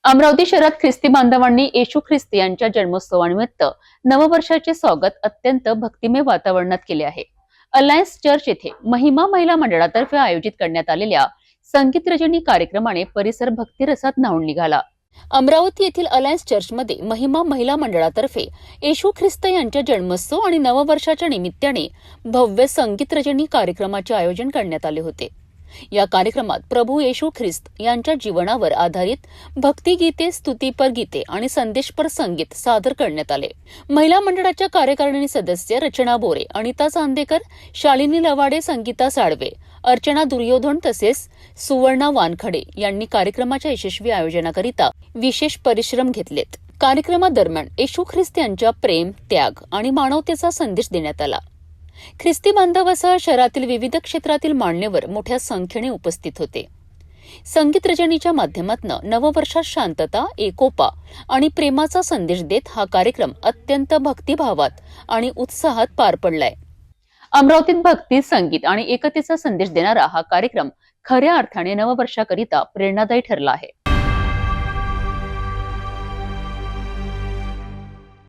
अमरावती शहरात ख्रिस्ती बांधवांनी येशू ख्रिस्त यांच्या जन्मोत्सवानिमित्त नववर्षाचे स्वागत अत्यंत भक्तिमय वातावरणात केले आहे. अलायन्स चर्च येथे महिमा महिला मंडळातर्फे आयोजित करण्यात आलेल्या संगीत रजनी कार्यक्रमाने परिसर भक्तिरसात न्हाऊन निघाला. अमरावती येथील अलायन्स चर्चमध्ये महिमा महिला मंडळातर्फे येशू ख्रिस्त यांच्या जन्मोत्सव आणि नववर्षाच्या निमित्ताने भव्य संगीत रजनी कार्यक्रमाचे आयोजन करण्यात आले होते. या कार्यक्रमात प्रभू येशू ख्रिस्त यांच्या जीवनावर आधारित भक्तिगीते, स्तुतीपर गीते आणि संदेशपर संगीत सादर करण्यात आले. महिला मंडळाच्या कार्यकारिणी सदस्य रचना बोरे, अनिता चांदेकर, शालिनी लवाडे, संगीता साळवे, अर्चना दुर्योधन तसेच सुवर्णा वानखडे यांनी कार्यक्रमाच्या यशस्वी आयोजनाकरिता विशेष परिश्रम घेतलेत. कार्यक्रमादरम्यान येशू ख्रिस्त यांच्या प्रेम, त्याग आणि मानवतेचा संदेश देण्यात आला. ख्रिस्ती बांधवासह शहरातील विविध क्षेत्रातील मान्यवर मोठ्या संख्येने उपस्थित होते. संगीत रजनीच्या माध्यमातून नववर्षात शांतता, एकोपा आणि प्रेमाचा संदेश देत हा कार्यक्रम अत्यंत भक्तिभावात आणि उत्साहात पार पडलाय. अमरावतीत भक्ती, संगीत आणि एकतेचा संदेश देणारा हा कार्यक्रम खऱ्या अर्थाने नववर्षाकरिता प्रेरणादायी ठरला आहे.